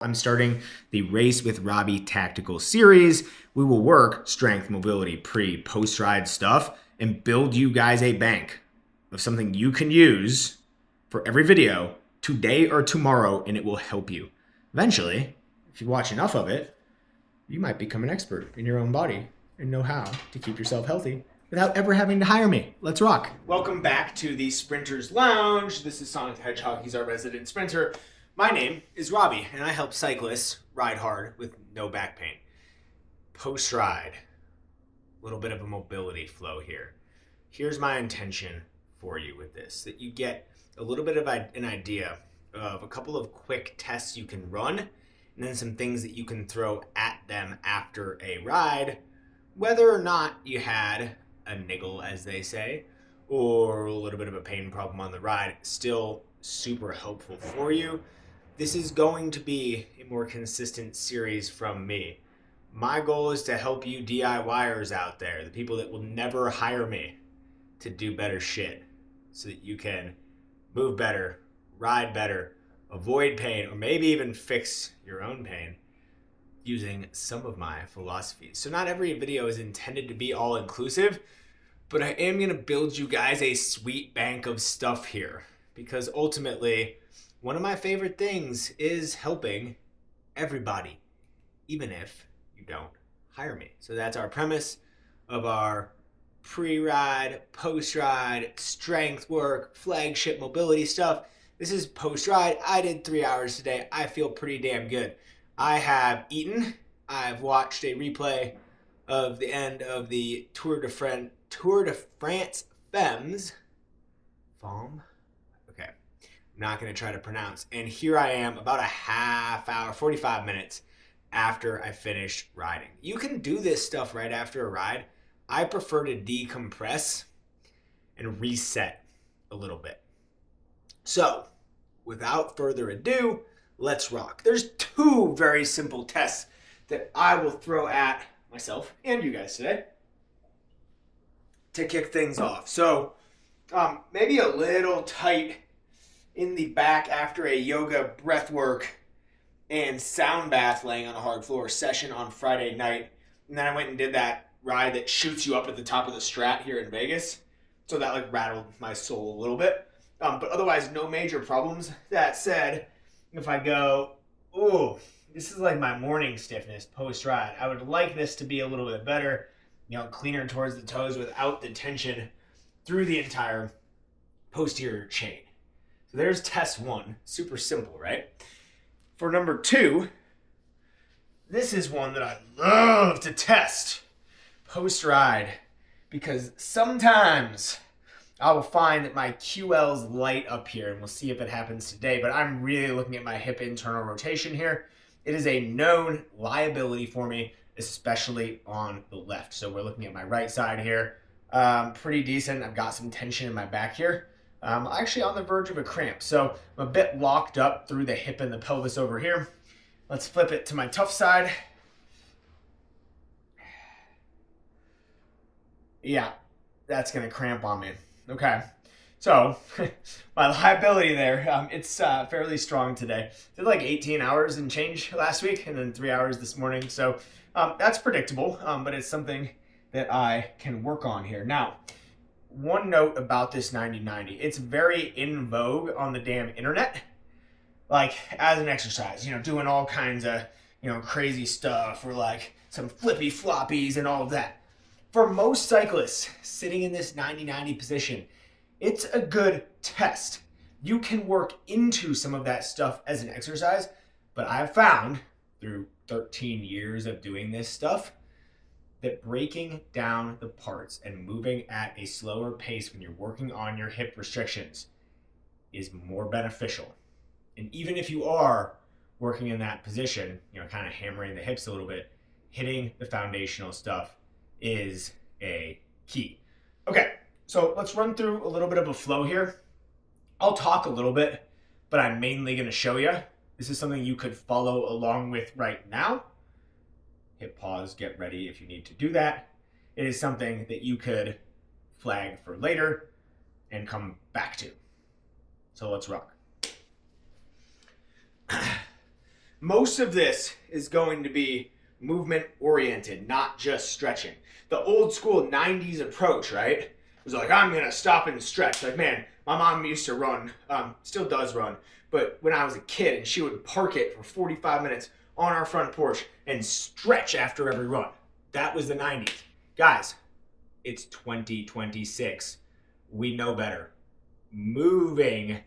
I'm starting the Race with Robbie Tactical Series. We will work strength, mobility, post-ride stuff and build you guys a bank of something you can use for every video today or tomorrow, and it will help you. Eventually, if you watch enough of it, you might become an expert in your own body and know how to keep yourself healthy without ever having to hire me. Let's rock. Welcome back to the Sprinters Lounge. This is Sonic the Hedgehog. He's our resident sprinter. My name is Robbie, and I help cyclists ride hard with no back pain. Post-ride, a little bit of a mobility flow here. Here's my intention for you with this, that you get a little bit of an idea of a couple of quick tests you can run, and then some things that you can throw at them after a ride, whether or not you had a niggle, as they say, or a little bit of a pain problem on the ride, still super helpful for you. This is going to be a more consistent series from me. My goal is to help you DIYers out there, the people that will never hire me, to do better shit so that you can move better, ride better, avoid pain, or maybe even fix your own pain using some of my philosophies. So not every video is intended to be all inclusive, but I am going to build you guys a sweet bank of stuff here, because ultimately one of my favorite things is helping everybody, even if you don't hire me. So that's our premise of our pre-ride, post-ride, strength work, flagship mobility stuff. This is post-ride. I did 3 hours today. I feel pretty damn good. I have eaten. I've watched a replay of the end of the Tour de France Femmes. Femme? Okay. I'm not going to try to pronounce. And here I am about a half hour, 45 minutes after I finished riding. You can do this stuff right after a ride. I prefer to decompress and reset a little bit. So, without further ado, let's rock. There's two very simple tests that I will throw at myself and you guys today to kick things off. So, maybe a little tight in the back after a yoga breath work and sound bath laying on a hard floor session on Friday night. And then I went and did that ride that shoots you up at the top of the Strat here in Vegas. So that rattled my soul a little bit. But otherwise, no major problems. That said, if I go, ooh, this is like my morning stiffness post-ride. I would like this to be a little bit better, cleaner towards the toes without the tension through the entire posterior chain. So there's test one. Super simple, right? For number two, this is one that I love to test post-ride, because sometimes I will find that my QLs light up here, and we'll see if it happens today, but I'm really looking at my hip internal rotation here. It is a known liability for me, especially on the left. So we're looking at my right side here. Pretty decent. I've got some tension in my back here. I'm actually on the verge of a cramp, so I'm a bit locked up through the hip and the pelvis over here. Let's flip it to my tough side. Yeah, that's going to cramp on me. Okay, so my liability there, it's fairly strong today. Did like 18 hours and change last week, and then 3 hours this morning. So that's predictable, but it's something that I can work on here. Now, one note about this 90-90, it's very in vogue on the damn internet, like as an exercise, doing all kinds of, crazy stuff, or like some flippy floppies and all of that. For most cyclists sitting in this 90-90 position, it's a good test. You can work into some of that stuff as an exercise, but I've found through 13 years of doing this stuff that breaking down the parts and moving at a slower pace when you're working on your hip restrictions is more beneficial. And even if you are working in that position, kind of hammering the hips a little bit, hitting the foundational stuff is a key. Okay, so let's run through a little bit of a flow here. I'll talk a little bit, but I'm mainly going to show you. This is something you could follow along with right now. Hit pause, get ready if you need to do that. It is something that you could flag for later and come back to. So let's rock. Most of this is going to be movement oriented, not just stretching. The old school 90s approach, right? Was like, I'm going to stop and stretch. Like, man, my mom used to run, still does run, but when I was a kid, and she would park it for 45 minutes on our front porch and stretch after every run. That was the 90s. Guys, it's 2026. We know better. Moving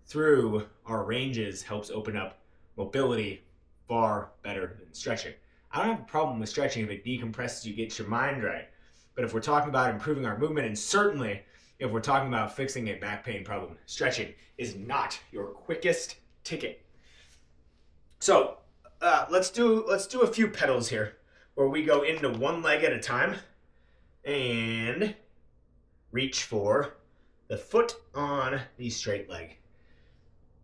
through our ranges helps open up mobility far better than stretching. I don't have a problem with stretching if it decompresses you, gets your mind right. But if we're talking about improving our movement, and certainly if we're talking about fixing a back pain problem, stretching is not your quickest ticket. So let's do a few pedals here where we go into one leg at a time and reach for the foot on the straight leg.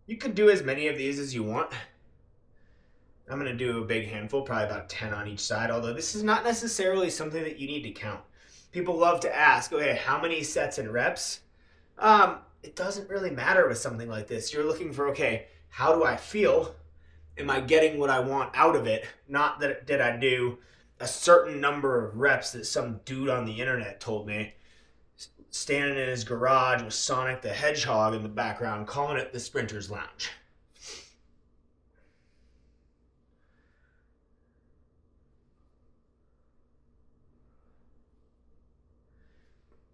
You could do as many of these as you want. I'm going to do a big handful, probably about 10 on each side, although this is not necessarily something that you need to count. People love to ask, okay, how many sets and reps? It doesn't really matter with something like this. You're looking for, okay, how do I feel? Am I getting what I want out of it? Not that did I do a certain number of reps that some dude on the internet told me, standing in his garage with Sonic the Hedgehog in the background, calling it the Sprinter's Lounge.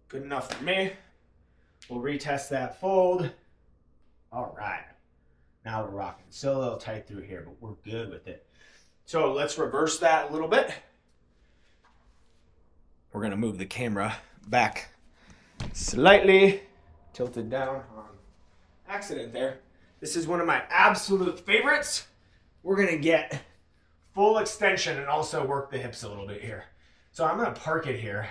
Good enough for me. We'll retest that fold. All right. Now we're rocking. Still a little tight through here, but we're good with it. So let's reverse that a little bit. We're going to move the camera back slightly, tilted down on accident there. This is one of my absolute favorites. We're going to get full extension and also work the hips a little bit here. So I'm going to park it here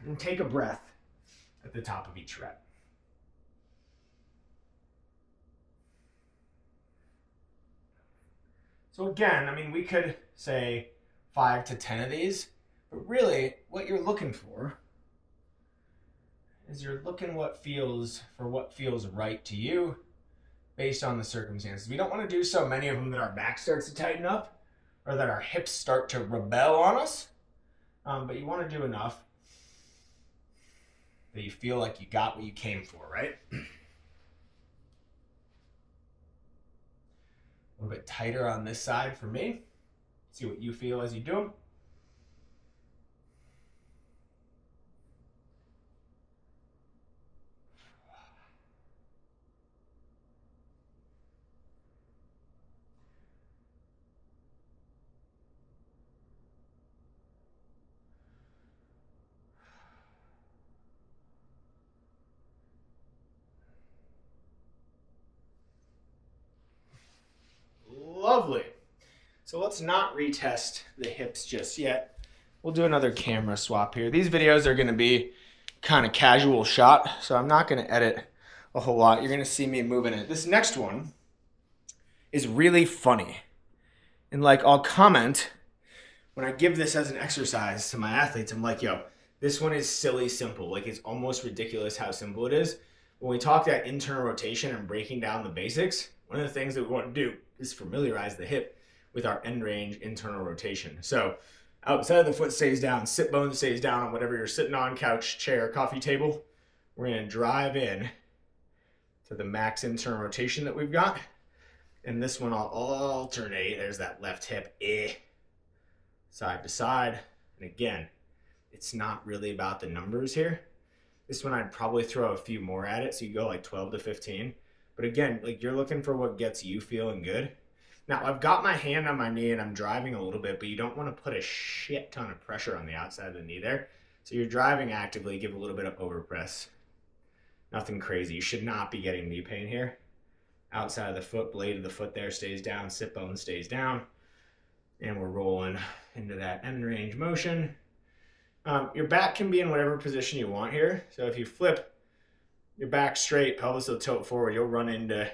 and take a breath at the top of each rep. So again, I mean, we could say 5 to 10 of these, but really what you're looking for is you're looking what feels right to you based on the circumstances. We don't want to do so many of them that our back starts to tighten up or that our hips start to rebel on us, but you want to do enough that you feel like you got what you came for, right? A little bit tighter on this side for me. See what you feel as you do them. Lovely. So let's not retest the hips just yet. We'll do another camera swap here. These videos are going to be kind of casual shot, so I'm not going to edit a whole lot. You're going to see me moving it. This next one is really funny. And like, I'll comment when I give this as an exercise to my athletes. I'm like, yo, this one is silly simple. Like, it's almost ridiculous how simple it is. When we talk that internal rotation and breaking down the basics, one of the things that we want to do is familiarize the hip with our end range internal rotation. So outside of the foot stays down, sit bone stays down on whatever you're sitting on, couch, chair, coffee table. We're going to drive in to the max internal rotation that we've got. And this one I'll alternate. There's that left hip, side to side. And again, it's not really about the numbers here. This one I'd probably throw a few more at it. So you go like 12 to 15. But again, like, you're looking for what gets you feeling good. Now, I've got my hand on my knee and I'm driving a little bit, but you don't want to put a shit ton of pressure on the outside of the knee there. So you're driving actively, give a little bit of overpress. Nothing crazy. You should not be getting knee pain here. Outside of the foot, blade of the foot there stays down, sit bone stays down. And we're rolling into that end range motion. Your back can be in whatever position you want here. So if you flip your back straight, pelvis will tilt forward, you'll run into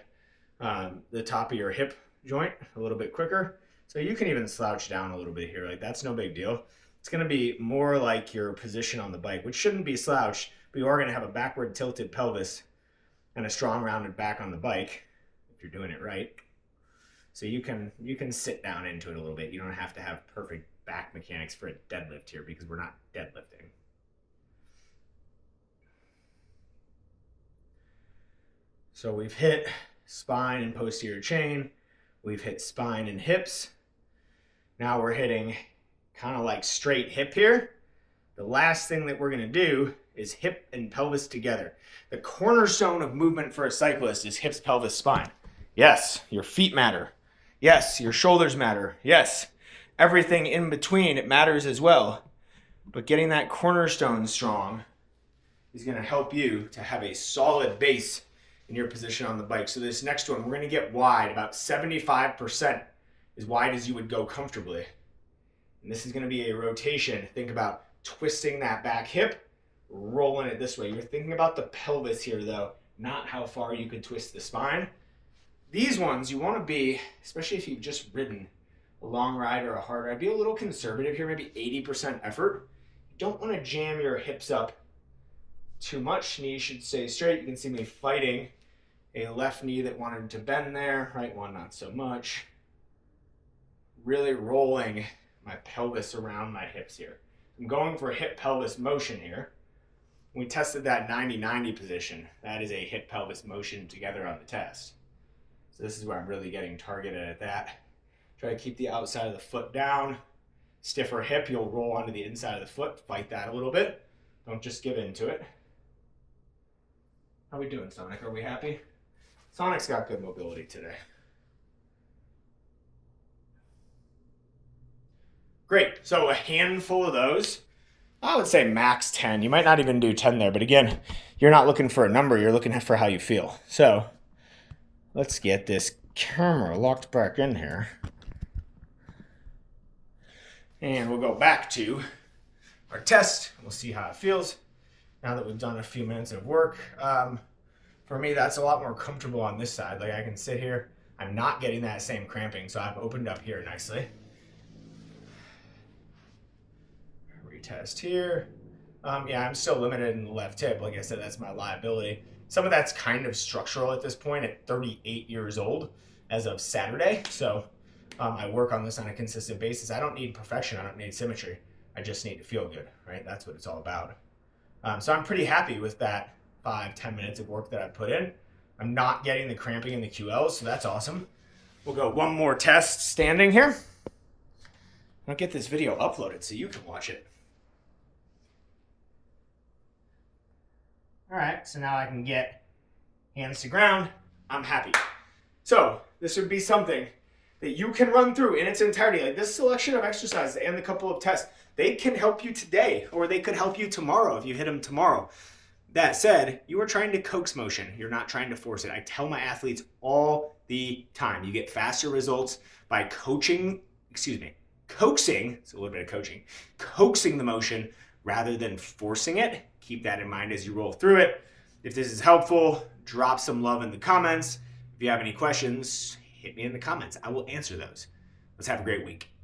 the top of your hip joint a little bit quicker. So you can even slouch down a little bit here. Like, that's no big deal. It's going to be more like your position on the bike, which shouldn't be slouched, but you are going to have a backward tilted pelvis and a strong rounded back on the bike. if you're doing it right. So you can sit down into it a little bit. You don't have to have perfect back mechanics for a deadlift here because we're not deadlifting. So we've hit spine and posterior chain. We've hit spine and hips. Now we're hitting kind of like straight hip here. The last thing that we're going to do is hip and pelvis together. The cornerstone of movement for a cyclist is hips, pelvis, spine. Yes, your feet matter. Yes, your shoulders matter. Yes, everything in between, it matters as well. But getting that cornerstone strong is going to help you to have a solid base in your position on the bike. So this next one, we're going to get wide, about 75% as wide as you would go comfortably. And this is going to be a rotation. Think about twisting that back hip, rolling it this way. You're thinking about the pelvis here though, not how far you could twist the spine. These ones you want to be, especially if you've just ridden a long ride or a hard ride, be a little conservative here, maybe 80% effort. You don't want to jam your hips up too much. Knees should stay straight. You can see me fighting a left knee that wanted to bend there, right one not so much. Really rolling my pelvis around my hips here. I'm going for a hip pelvis motion here. We tested that 90-90 position. That is a hip pelvis motion together on the test. So this is where I'm really getting targeted at that. Try to keep the outside of the foot down. Stiffer hip, you'll roll onto the inside of the foot. Fight that a little bit. Don't just give in to it. How are we doing, Sonic? Are we happy? Sonic's got good mobility today. Great, so a handful of those. I would say max 10. You might not even do 10 there, but again, you're not looking for a number, you're looking for how you feel. So let's get this camera locked back in here. And we'll go back to our test. We'll see how it feels now that we've done a few minutes of work. For me, that's a lot more comfortable on this side. Like I can sit here. I'm not getting that same cramping, so I've opened up here nicely. Retest here. Yeah, I'm still limited in the left hip. Like I said, that's my liability. Some of that's kind of structural at this point at 38 years old as of Saturday. So I work on this on a consistent basis. I don't need perfection. I don't need symmetry. I just need to feel good, right? That's what it's all about. So I'm pretty happy with that 5-10 minutes of work that I put in. I'm not getting the cramping in the QLs, so that's awesome. We'll go one more test standing here. I'll get this video uploaded so you can watch it. All right, so now I can get hands to ground. I'm happy. So this would be something that you can run through in its entirety. Like this selection of exercises and the couple of tests, they can help you today, or they could help you tomorrow if you hit them tomorrow. That said, you are trying to coax motion. You're not trying to force it. I tell my athletes all the time, you get faster results by coaxing, it's a little bit of coaching, coaxing the motion rather than forcing it. Keep that in mind as you roll through it. If this is helpful, drop some love in the comments. If you have any questions, hit me in the comments. I will answer those. Let's have a great week.